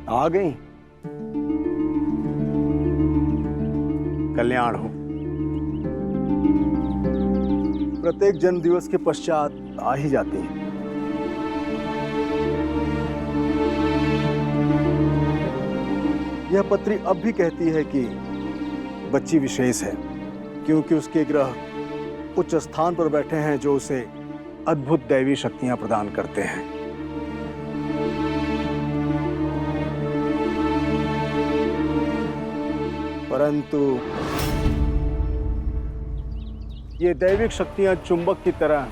आ गई। कल्याण हो। प्रत्येक जन्म दिवस के पश्चात आ ही जाती हैं। यह पत्री अब भी कहती है कि बच्ची विशेष है, क्योंकि उसके ग्रह उच्च स्थान पर बैठे हैं जो उसे अद्भुत दैवी शक्तियां प्रदान करते हैं। परंतु ये दैविक शक्तियां चुंबक की तरह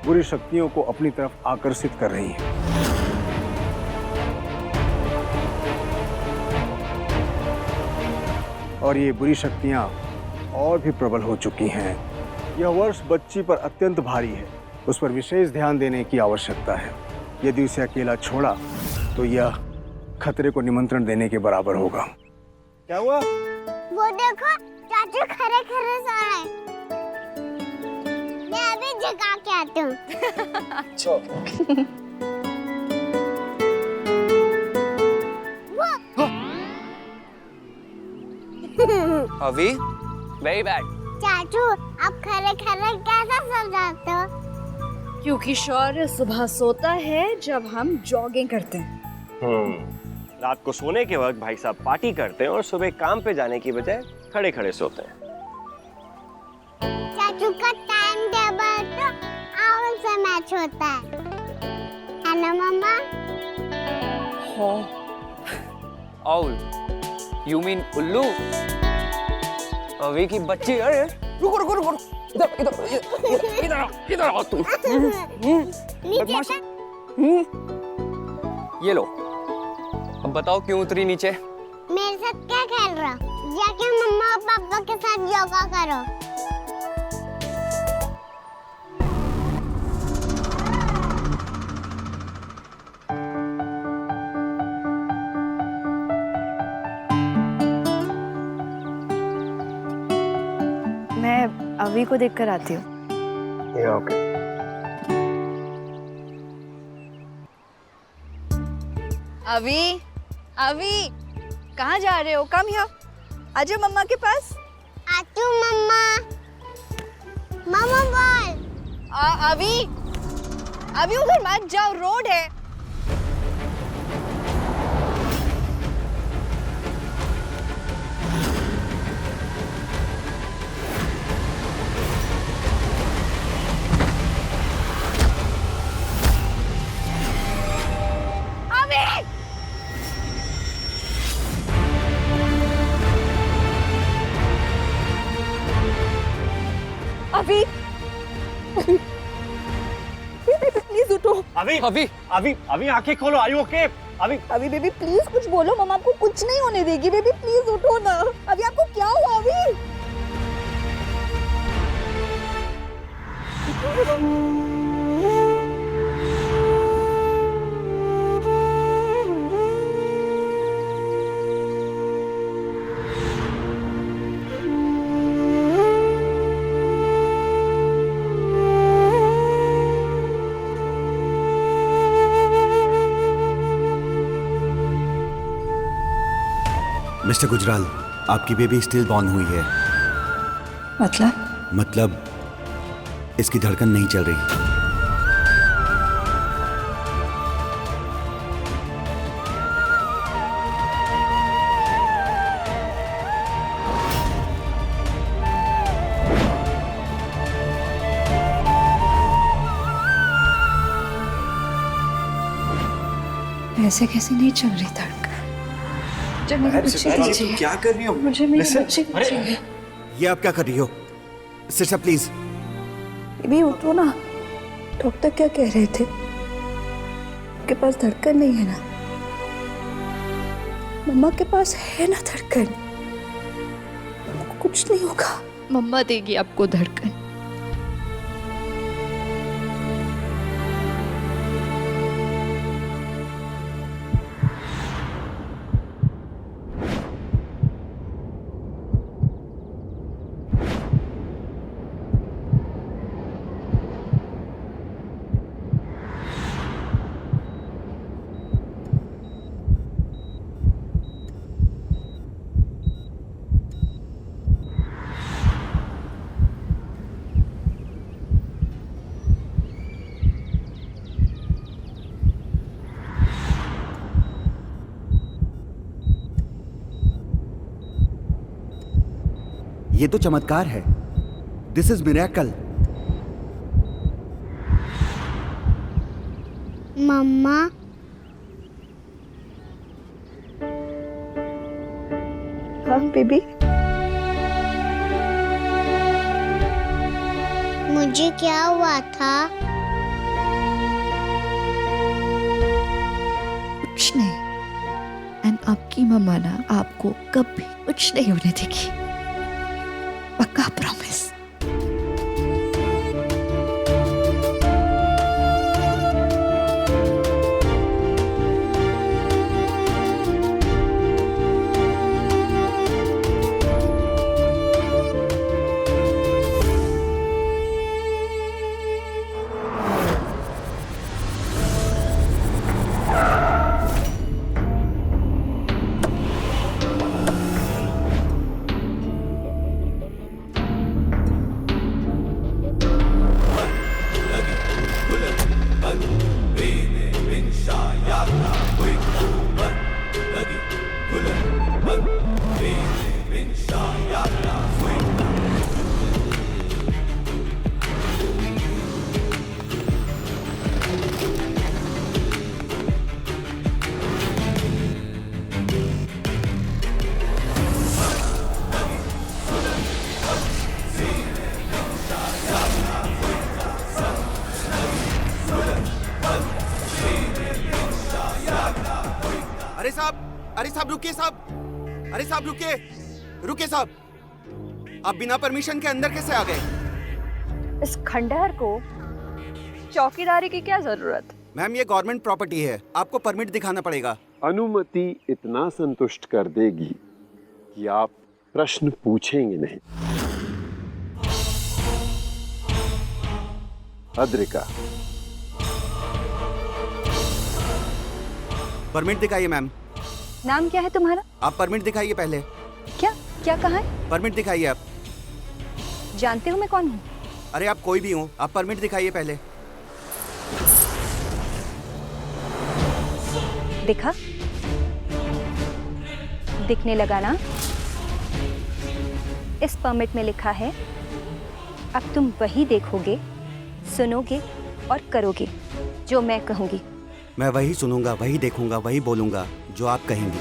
बुरी शक्तियों को अपनी तरफ आकर्षित कर रही हैं। और ये बुरी शक्तियां और भी प्रबल हो चुकी हैं। यह वर्ष बच्ची पर अत्यंत भारी है। उस पर विशेष ध्यान देने की आवश्यकता है। यदि उसे अकेला छोड़ा तो यह खतरे को निमंत्रण देने के बराबर होगा। क्या हुआ? वो देखो, चाचू खरे खरे सो रहे हैं। मैं अभी जगा के आती हूँ। अभी वेरी बैड। चाचू, आप खरे खरे कैसे सो जाते हो? क्योंकि शौर्य सुबह सोता है जब हम जॉगिंग करते हैं। रात को सोने के वक्त भाई साहब पार्टी करते हैं और सुबह काम पे जाने की बजाय खड़े खड़े सोते हैं। चाचू का टाइम टेबल तो आउल से मैच होता है ना मम्मा? आउल? यू मीन उल्लू? अभी की बच्ची, अरे रुको रुको रुको, इधर आओ तुम। नीचे से। ये लो, अब बताओ क्यों उतरी नीचे? मेरे साथ क्या खेल रहा? जाके मम्मा और पापा के साथ योगा करो। मैं अभी को देखकर आती हूँ। ओके। अभी, अभी, कहाँ जा रहे हो? कम हियर, आजा मम्मा के पास। आतू मम्मा। मम्मा बोल। अभी, अभी उधर मत जाओ, रोड है। अभी प्लीज उठो। अभी अभी अभी अभी आंखें खोलो। Are you okay? अभी अभी बेबी प्लीज कुछ बोलो, मम्मा आपको कुछ नहीं होने देगी। बेबी प्लीज उठो ना। अभी आपको क्या हुआ? अभी मिस्टर गुजराल, आपकी बेबी स्टिल बॉर्न हुई है। मतलब इसकी धड़कन नहीं चल रही। ऐसे कैसे नहीं चल रही धड़कन? जब मेरी बच्ची तुम क्या कर रही हो? मुझे मेरी बच्ची चाहिए। ये आप क्या कर रही हो? Sister please. बेबी उठो ना। डॉक्टर क्या कह रहे थे? आपके पास धड़कन नहीं है ना? मम्मा के पास है ना धड़कन। कुछ नहीं होगा, मम्मा देगी आपको धड़कन। ये तो चमत्कार है। This is miracle. मम्मा, हाँ बेबी, मुझे क्या हुआ था? कुछ नहीं। एंड आपकी मम्मा ना आपको कभी कुछ नहीं होने देगी, पक्का प्रॉमिस। अरे साहब रुकिए साहब। अरे साहब रुकिए, रुकिए साहब। आप बिना परमिशन के अंदर कैसे आ गए? इस खंडहर को चौकीदारी की क्या जरूरत? मैम ये गवर्नमेंट प्रॉपर्टी है, आपको परमिट दिखाना पड़ेगा। अनुमति इतना संतुष्ट कर देगी कि आप प्रश्न पूछेंगे नहीं। अद्रिका, परमिट दिखाइए मैम। नाम क्या है तुम्हारा? आप परमिट दिखाइए पहले। क्या क्या कहा है? परमिट दिखाइए आप। जानते हो मैं कौन हूँ? अरे आप कोई भी हो, आप परमिट दिखाइए पहले। दिखा? दिखने लगा ना? इस परमिट में लिखा है अब तुम वही देखोगे, सुनोगे और करोगे जो मैं कहूंगी। मैं वही सुनूंगा, वही देखूंगा, वही बोलूंगा जो आप कहेंगे।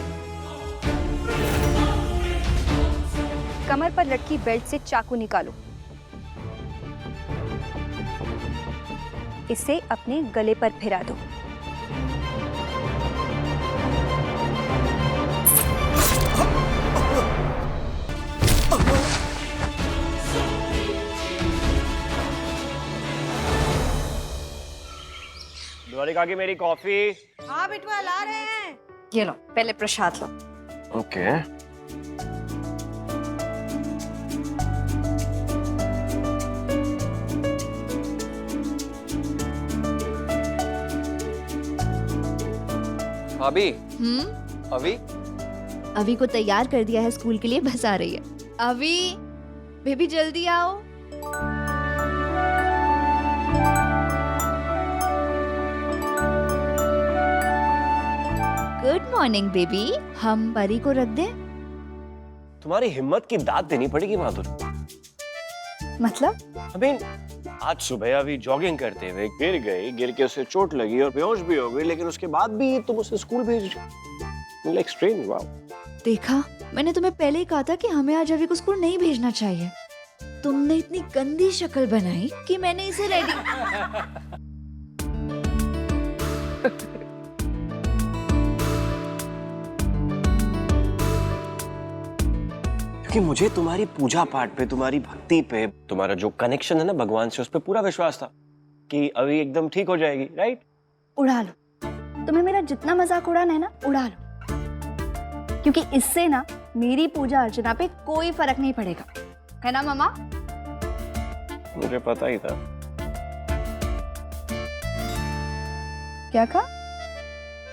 कमर पर लटकी बेल्ट से चाकू निकालो, इसे अपने गले पर फिरा दो। द्वारिका की मेरी कॉफी। हाँ बिटवा ला रहे हैं। ये लो, पहले प्रसाद लो। ओके। भाभी, अभी अभी को तैयार कर दिया है स्कूल के लिए, बस आ रही है। अभी बेबी जल्दी आओ। Good morning baby. हम परी को रख दें? तुम्हारी हिम्मत की दाद देनी पड़ेगी माधुरी। मतलब? अभी आज सुबह अभी जॉगिंग करते हुए गिर गई, गिर के उसे चोट लगी और बेहोश भी हो गई, लेकिन उसके बाद भी तुम उसे स्कूल भेज रही हो। Like strange. वाओ। देखा, मैंने तुम्हें पहले ही कहा था कि हमें आज अभी को स्कूल नहीं भेजना चाहिए। तुमने इतनी गंदी शक्ल बनाई कि मैंने इसे रेडी। क्योंकि मुझे तुम्हारी पूजा पाठ पे, तुम्हारी भक्ति पे, तुम्हारा जो कनेक्शन है ना भगवान से, उस पे पूरा विश्वास था कि अभी एकदम ठीक हो जाएगी। राइट? उड़ा लो, तुम्हें मेरा जितना मजाक उड़ाना है ना उड़ा लो, क्योंकि इससे ना मेरी पूजा अर्चना पे कोई फर्क नहीं पड़ेगा, है ना मामा? मुझे पता ही था। क्या कहा?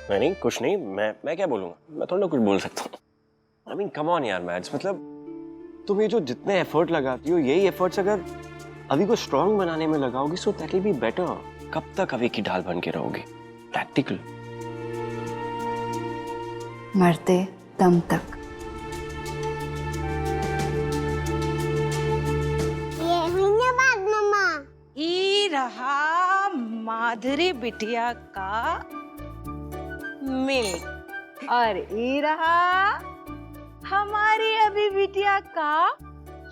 मैं नहीं, कुछ नहीं। मैं क्या बोलूंगा? मैं थोड़ा ना कुछ बोल सकता हूँ। आई मीन कम ऑन यार मैड्स, मतलब तुम ये जो जितने एफर्ट लगाती हो, यही एफर्ट्स अगर अभी को स्ट्रांग बनाने में लगाओगी, so that will be better. कब तक अभी की ढाल बन के रहोगी? प्रैक्टिकल। मरते दम तक। माधुरी बिटिया का मिल्क और ये रहा हमारी अभी बिटिया का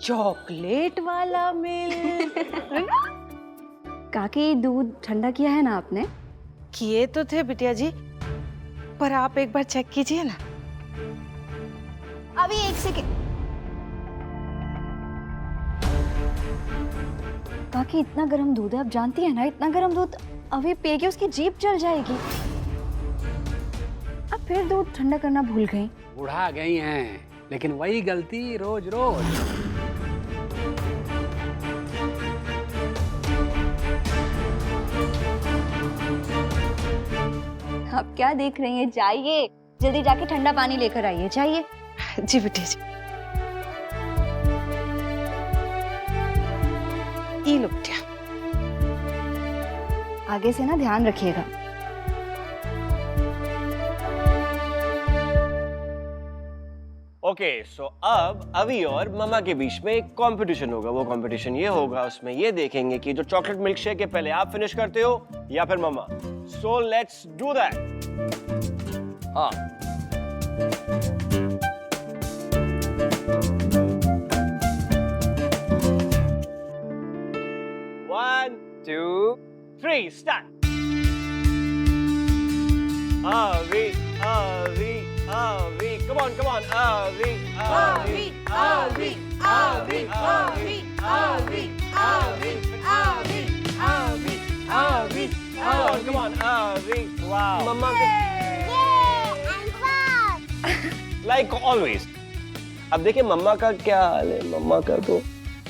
चॉकलेट वाला मिल्क। काकी दूध ठंडा किया है ना आपने? किए तो थे बिटिया जी, पर आप एक बार चेक कीजिए ना। अभी एक सेकेंड। काकी इतना गर्म दूध है, आप जानती है ना, इतना गर्म दूध अभी पिएगी उसकी जीभ जल जाएगी। अब फिर दूध ठंडा करना भूल गई। बुढ़ा गई हैं, लेकिन वही गलती रोज रोज। आप क्या देख रही हैं? जाइए जल्दी जाके ठंडा पानी लेकर आइए, जाइए। जी बिटिया जी। ये लो बिटिया। आगे से ना ध्यान रखिएगा। ओके, सो अब अभी और मम्मा के बीच में एक कंपटीशन होगा। वो कंपटीशन ये होगा, उसमें ये देखेंगे कि जो चॉकलेट मिल्क शेक है पहले आप फिनिश करते हो या फिर मम्मा। So let's do that. हाँ, one two three start. Avi, Avi, Avi, come on, Avi, Avi, Avi, Avi, Avi, Avi, Avi, Avi, Avi, Avi, come on, Avi. Wow. Mama, I'm first. like always. अब देखिए मम्मा का क्या हाल है। मम्मा का तो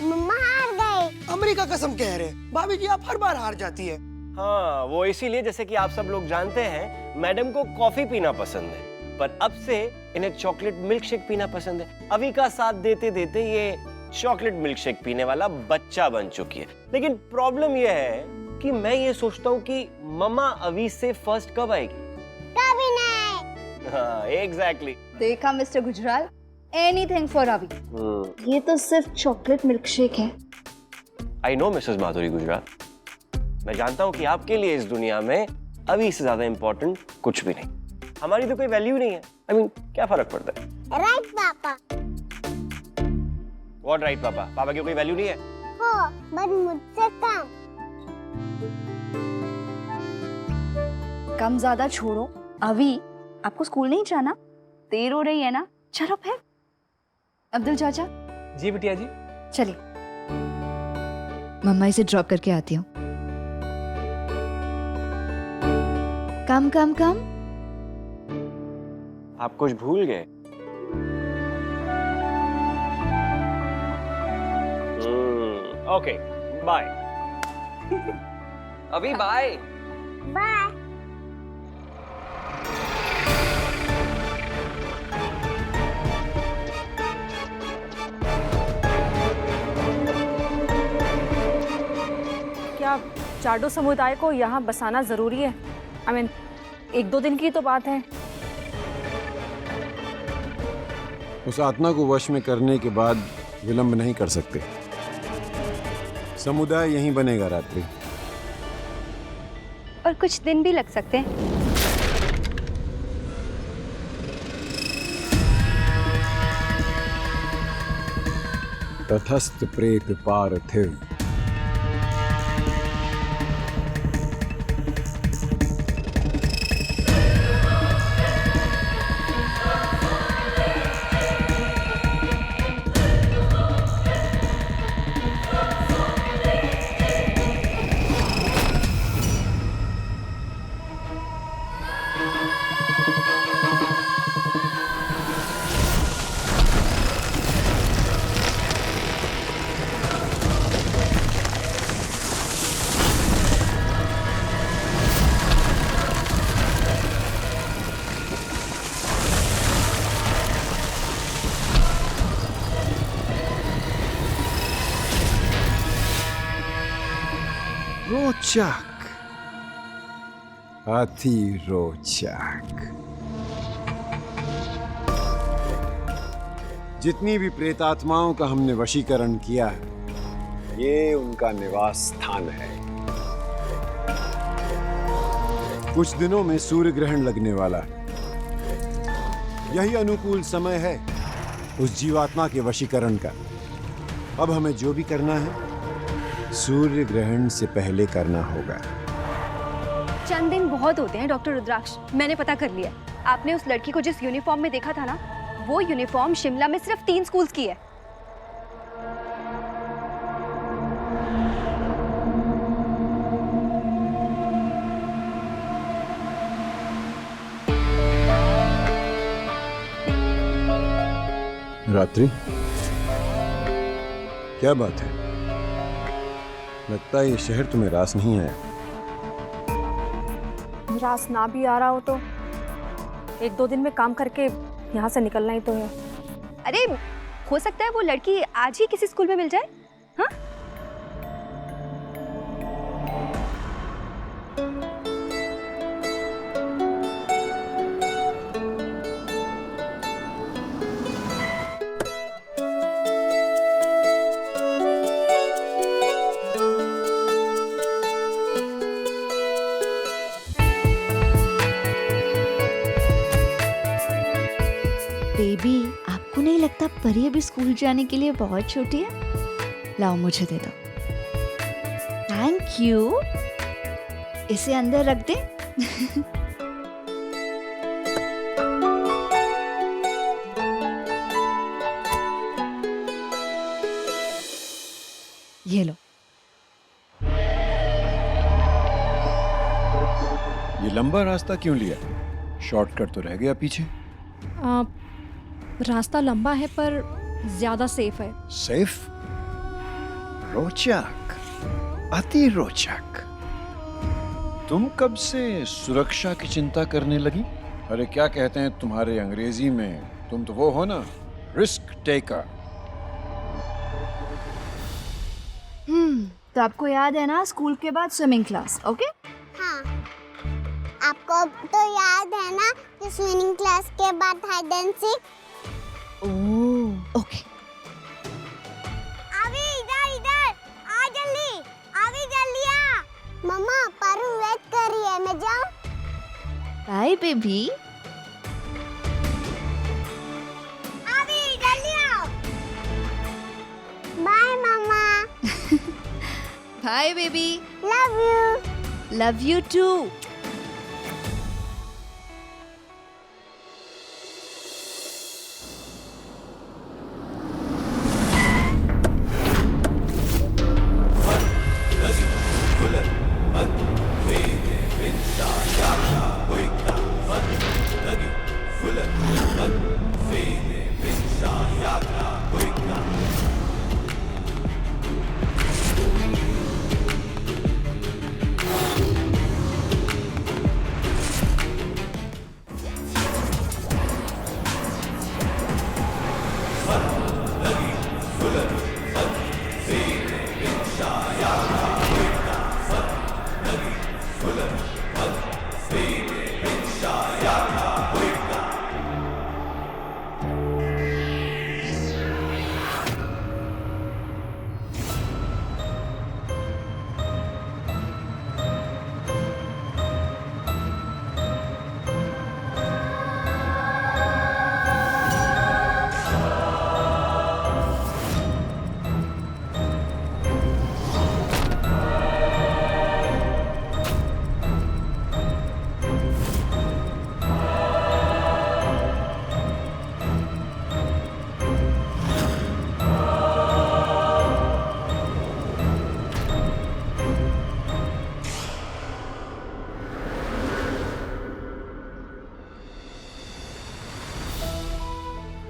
मम्मा हार गई। अमेरिका कसम कह रहे हैं भाभी जी, आप हर बार हार जाती है। हाँ, वो इसीलिए, जैसे कि आप सब लोग जानते हैं, मैडम को कॉफी पीना पसंद है, पर अब से इन्हें चॉकलेट मिल्क शेक पीना पसंद है। अभी का साथ देते देते ये चॉकलेट मिल्क शेक पीने वाला बच्चा बन चुकी है। लेकिन प्रॉब्लम ये है कि मैं ये सोचता हूँ कि मम्मा अभी से फर्स्ट कब आएगी। कभी नहीं। हाँ, एग्जैक्टली। देखा मिस्टर गुजराल, एनीथिंग फॉर अभी। ये तो सिर्फ चॉकलेट मिल्क शेक है। आई नो मिसेस माधुरी गुजराल, मैं जानता हूँ कि आपके लिए इस दुनिया में अभी से ज्यादा इंपॉर्टेंट कुछ भी नहीं। हमारी तो कोई वैल्यू नहीं है। I mean, क्या फर्क पड़ता है? राइट पापा। What right पापा? पापा की कोई वैल्यू नहीं है? हो, बस मुझसे कम। कम ज्यादा छोड़ो। अभी आपको स्कूल नहीं जाना? देर हो रही है ना, चलो फिर। अब्दुल चाचा। जी बिटिया जी। चलिए। मम्मा इसे ड्रॉप करके आती हूँ। कम कम कम। आप कुछ भूल गए? Okay, bye. अभी बाय। बाय। क्या जाडो समुदाय को यहाँ बसाना जरूरी है? I mean, एक दो दिन की तो बात है। उस आत्मा को वश में करने के बाद विलंब नहीं कर सकते। समुदाय यहीं बनेगा रात्रि। और कुछ दिन भी लग सकते हैं। तथस्थ प्रेत पार्थिव। रोचक, अति रोचक। जितनी भी प्रेतात्माओं का हमने वशीकरण किया है, ये उनका निवास स्थान है। कुछ दिनों में सूर्य ग्रहण लगने वाला है। यही अनुकूल समय है उस जीवात्मा के वशीकरण का। अब हमें जो भी करना है सूर्य ग्रहण से पहले करना होगा। चंद दिन बहुत होते हैं डॉक्टर रुद्राक्ष, मैंने पता कर लिया। आपने उस लड़की को जिस यूनिफॉर्म में देखा था ना, वो यूनिफॉर्म शिमला में सिर्फ 3 स्कूल्स की है। रात्रि, क्या बात है? लगता है ये शहर तुम्हें रास नहीं आया। रास ना भी आ रहा हो तो 1-2 दिन में काम करके यहाँ से निकलना ही तो है। अरे हो सकता है वो लड़की आज ही किसी स्कूल में मिल जाए। हाँ, बेबी, आपको नहीं लगता परी अभी स्कूल जाने के लिए बहुत छोटी है? लाओ मुझे दे दो। Thank you. इसे अंदर रख दे। ये लो। ये लंबा रास्ता क्यों लिया? शॉर्टकट तो रह गया पीछे। रास्ता लंबा है पर ज्यादा सेफ है। सेफ? रोचक, अति रोचक। तुम कब से सुरक्षा की चिंता करने लगी? अरे क्या कहते हैं तुम्हारे अंग्रेजी में, तुम तो वो हो ना, रिस्क टेकर। तो आपको याद है ना स्कूल के बाद स्विमिंग क्लास? ओके। हाँ, आपको तो याद है ना कि स्विमिंग क्लास के बाद hide and seek. Oh, okay. अभी इधर आ जल्दी, अभी जल्दी आ। मम्मा पारू वेट कर रही है, मैं जाऊं? Bye baby. अभी जल्दी आओ। बाय मम्मा। Bye baby. Love you. Love you too.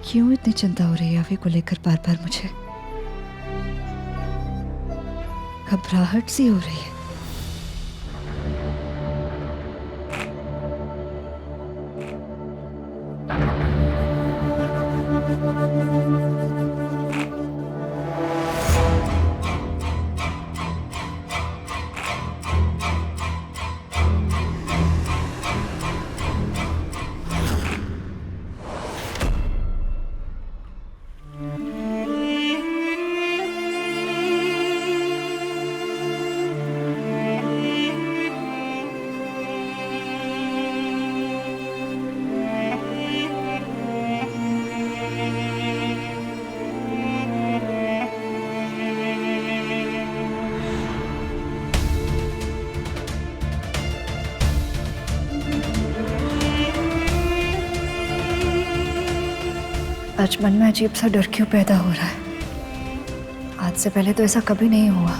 क्यों इतनी चिंता हो रही है अभी को लेकर बार बार मुझे? घबराहट सी हो रही है। सच मन में अजीब सा डर क्यों पैदा हो रहा है? आज से पहले तो ऐसा कभी नहीं हुआ।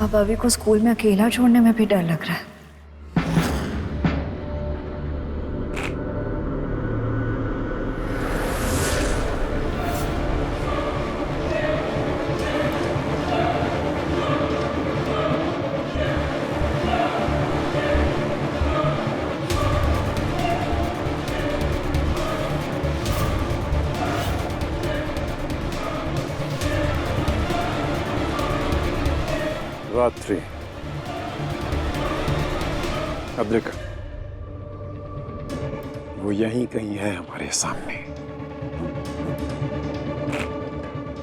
अब अभी को स्कूल में अकेला छोड़ने में भी डर लग रहा है। रात्रि, अब देखो, वो यहीं कहीं है हमारे सामने।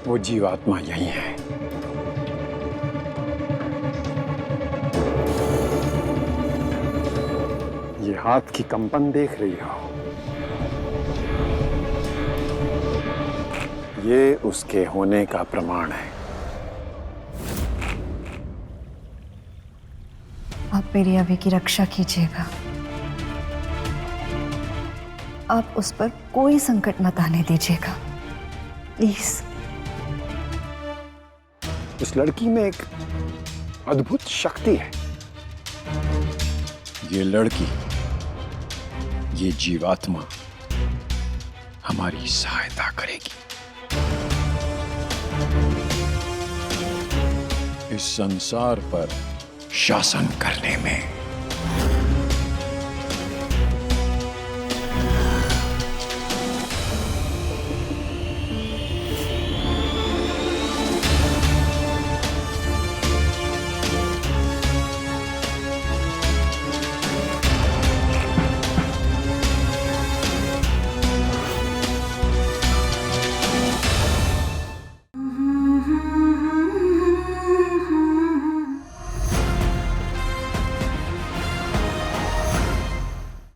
वो जीवात्मा यहीं है। ये हाथ की कंपन देख रही हो, ये उसके होने का प्रमाण है। आप मेरी अभी की रक्षा कीजिएगा। आप उस पर कोई संकट मत आने दीजिएगा, प्लीज। इस लड़की में एक अद्भुत शक्ति है। ये लड़की, ये जीवात्मा हमारी सहायता करेगी। इस संसार पर शासन करने में।